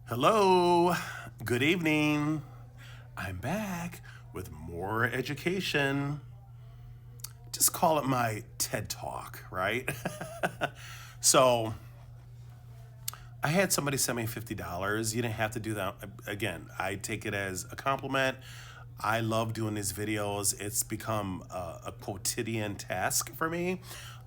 Hello, good evening. I'm back with more education. Just call it my TED Talk, right? So, I had somebody send me $50. You didn't have to do that. Again, I take it as a compliment. I love doing these videos. It's become a quotidian task for me.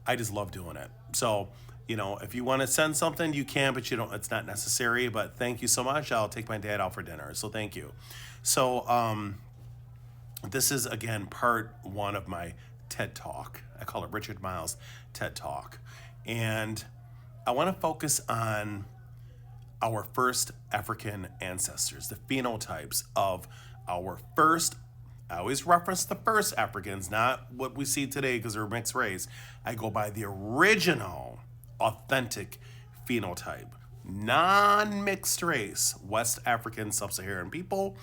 I just love doing it. So, if you want to send something, you can, but you don't. It's not necessary. But thank you so much. I'll take my dad out for dinner. So thank you. So this is again part one of my TED Talk. I call it Richard Miles TED Talk, and I want to focus on our first African ancestors, the phenotypes of our first. I always reference the first Africans, not what we see today because they're mixed race. I go by the original, authentic phenotype, non mixed race, West African, Sub Saharan people.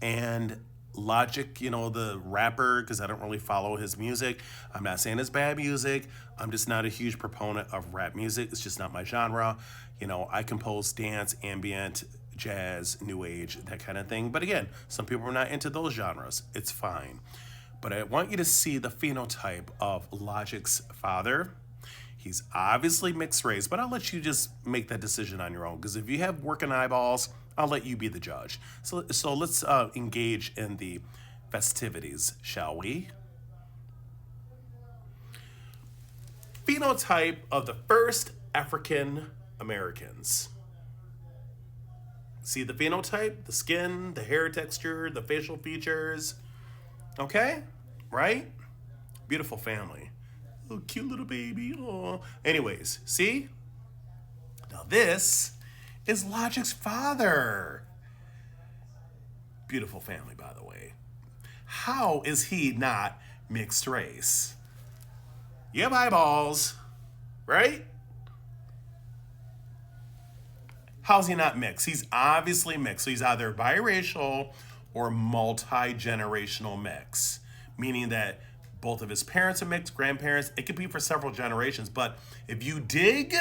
And Logic, the rapper, because I don't really follow his music. I'm not saying it's bad music. I'm just not a huge proponent of rap music. It's just not my genre. I compose dance, ambient, jazz, new age, that kind of thing. But again, some people are not into those genres. It's fine. But I want you to see the phenotype of Logic's father. He's obviously mixed race, but I'll let you just make that decision on your own. Because if you have working eyeballs, I'll let you be the judge. So let's engage in the festivities, shall we? Phenotype of the first African Americans. See the phenotype? The skin, the hair texture, the facial features. Okay? Right? Beautiful family. Oh, cute little baby. Oh. Anyways, see? Now this is Logic's father. Beautiful family, by the way. How is he not mixed race? You have eyeballs, right? How's he not mixed? He's obviously mixed. So he's either biracial or multi-generational mix, meaning that both of his parents are mixed, grandparents. It could be for several generations. But if you dig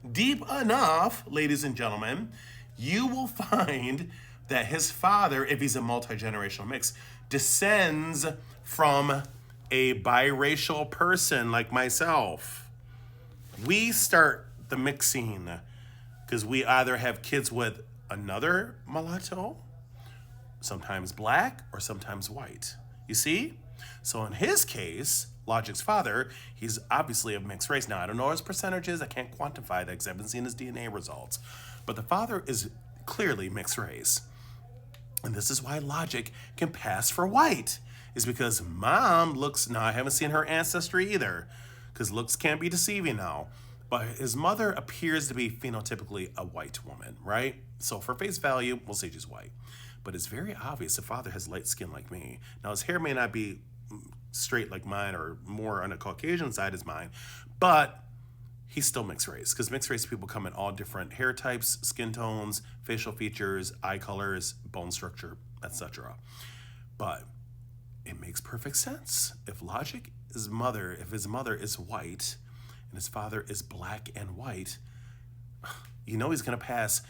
deep enough, ladies and gentlemen, you will find that his father, if he's a multi-generational mix, descends from a biracial person like myself. We start the mixing because we either have kids with another mulatto, sometimes black, or sometimes white. You see? So in his case, Logic's father, he's obviously of mixed race. Now, I don't know his percentages. I can't quantify that because I haven't seen his DNA results. But the father is clearly mixed race. And this is why Logic can pass for white, is because mom looks, now I haven't seen her ancestry either, because looks can be deceiving now. But his mother appears to be phenotypically a white woman, right? So for face value, we'll say she's white. But it's very obvious the father has light skin like me. Now his hair may not be straight like mine or more on the Caucasian side as mine, but he's still mixed race because mixed race people come in all different hair types, skin tones, facial features, eye colors, bone structure, etc. But it makes perfect sense. If his mother is white and his father is black and white, he's going to pass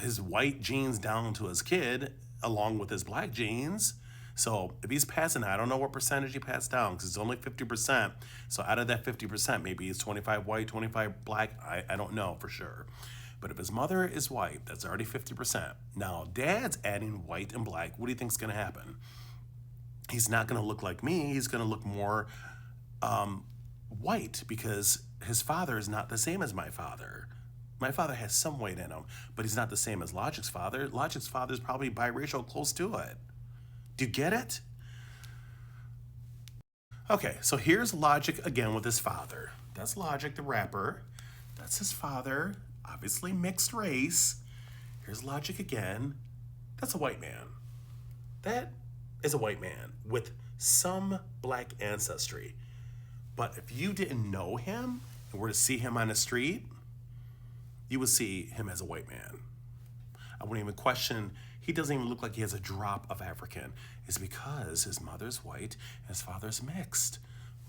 his white genes down to his kid along with his black genes. So if he's passing, I don't know what percentage he passed down because it's only 50%. So out of that 50%, maybe it's 25 white, 25 black. I don't know for sure. But if his mother is white, that's already 50%. Now dad's adding white and black. What do you think's going to happen? He's not going to look like me. He's going to look more white because his father is not the same as my father. My father has some weight in him, but he's not the same as Logic's father. Logic's father is probably biracial, close to it. Do you get it? Okay, so here's Logic again with his father. That's Logic, the rapper. That's his father, obviously mixed race. Here's Logic again. That's a white man. That is a white man with some black ancestry. But if you didn't know him and were to see him on the street, you would see him as a white man. I wouldn't even question, he doesn't even look like he has a drop of African. It's because his mother's white and his father's mixed.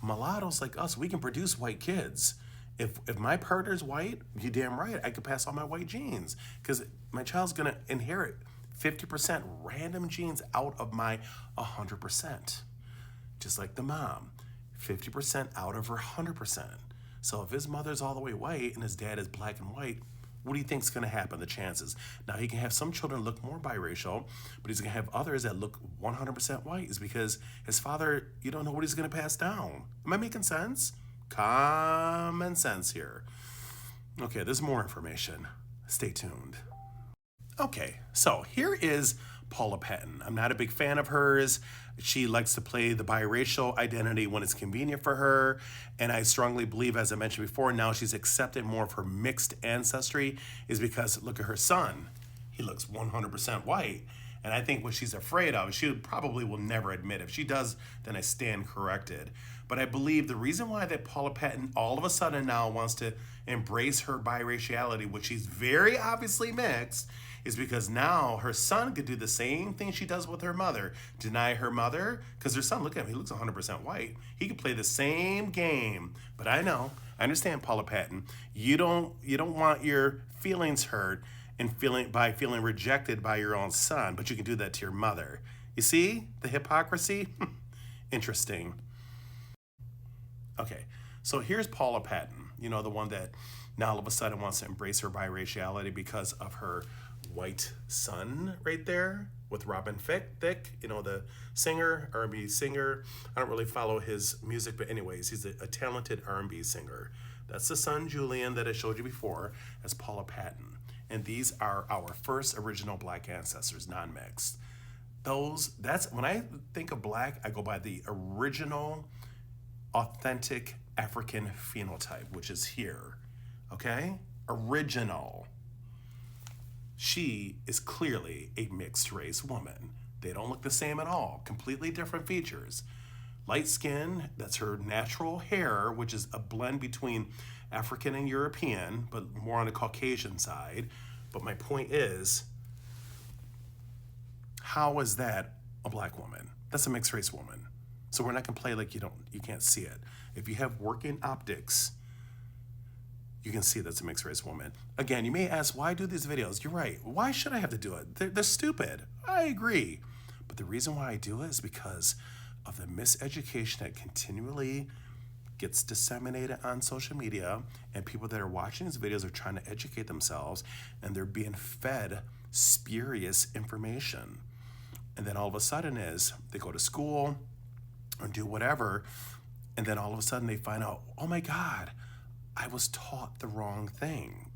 Mulattoes like us, we can produce white kids If my partner's white, you damn right, I could pass on my white genes because my child's gonna inherit 50% random genes out of my 100%. Just like the mom, 50% out of her 100%. So if his mother's all the way white and his dad is black and white, what do you think's gonna happen, the chances? Now he can have some children look more biracial, but he's gonna have others that look 100% white is because his father, you don't know what he's gonna pass down. Am I making sense? Common sense here. Okay, there's more information. Stay tuned. Okay, so here is Paula Patton. I'm not a big fan of hers. She likes to play the biracial identity when it's convenient for her. And I strongly believe, as I mentioned before, now she's accepted more of her mixed ancestry is because look at her son. He looks 100% white. And I think what she's afraid of, she probably will never admit. If she does, then I stand corrected. But I believe the reason why that Paula Patton all of a sudden now wants to embrace her biraciality, which she's very obviously mixed, is because now her son could do the same thing she does with her mother. Deny her mother, because her son, look at him, he looks 100% white. He could play the same game. But I know, I understand, Paula Patton. You don't want your feelings hurt and feeling rejected by your own son, but you can do that to your mother. You see the hypocrisy? Interesting. Okay, so here's Paula Patton, you know, the one that now all of a sudden wants to embrace her biraciality because of her white son right there with Robin Thicke, you know, the singer, R&B singer. I don't really follow his music, but anyways, he's a talented R&B singer. That's the son, Julian, that I showed you before as Paula Patton. And these are our first original black ancestors, non-mixed. That's when I think of black, I go by the original, authentic African phenotype, which is here, okay? Original. She is clearly a mixed race woman. They don't look the same at all, completely different features. Light skin, that's her natural hair, which is a blend between African and European, but more on the Caucasian side. But my point is, how is that a black woman? That's a mixed race woman. So we're not gonna play like you can't see it. If you have working optics, you can see that's a mixed race woman. Again, you may ask, why do these videos? You're right. Why should I have to do it? They're stupid. I agree. But the reason why I do it is because of the miseducation that continually gets disseminated on social media, and people that are watching these videos are trying to educate themselves, and they're being fed spurious information. And then all of a sudden they go to school or do whatever, and then all of a sudden they find out, oh my God, I was taught the wrong thing.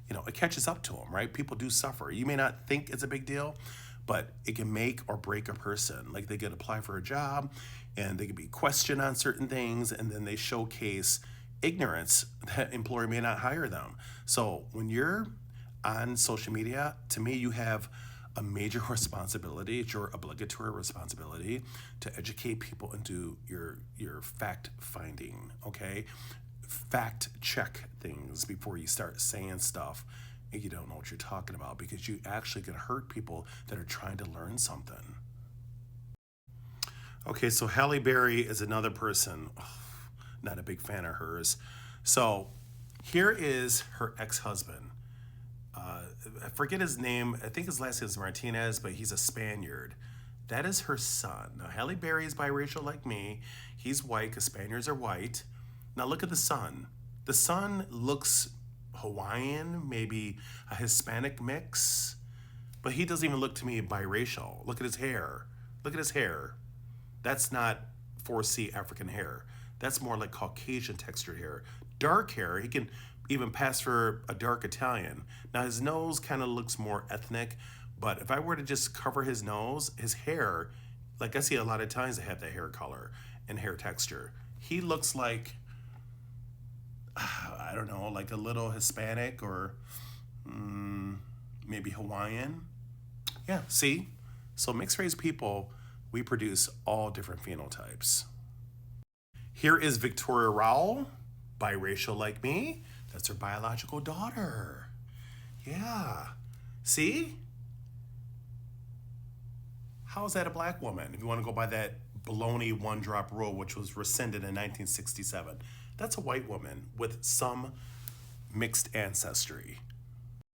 You know, it catches up to them, right? People do suffer. You may not think it's a big deal, but it can make or break a person. Like they could apply for a job and they could be questioned on certain things, and then they showcase ignorance that employer may not hire them. So when you're on social media, to me, you have a major responsibility. It's your obligatory responsibility to educate people and do your fact finding, okay? Fact check things before you start saying stuff and you don't know what you're talking about, because you actually can hurt people that are trying to learn something. Okay, so Halle Berry is another person. Oh, not a big fan of hers. So here is her ex-husband. I forget his name. I think his last name is Martinez, but he's a Spaniard. That is her son. Now, Halle Berry is biracial like me. He's white because Spaniards are white. Now look at the son. The son looks Hawaiian, maybe a Hispanic mix, but he doesn't even look to me biracial. Look at his hair. Look at his hair. That's not 4C African hair. That's more like Caucasian textured hair. Dark hair, he can even pass for a dark Italian. Now his nose kind of looks more ethnic, but if I were to just cover his nose, his hair, like I see a lot of Italians that have that hair color and hair texture. He looks like, I don't know, like a little Hispanic or maybe Hawaiian. Yeah, see? So mixed race people, we produce all different phenotypes. Here is Victoria Rowell, biracial like me. That's her biological daughter. Yeah, see? How is that a black woman? If you want to go by that baloney one-drop rule, which was rescinded in 1967. That's a white woman with some mixed ancestry.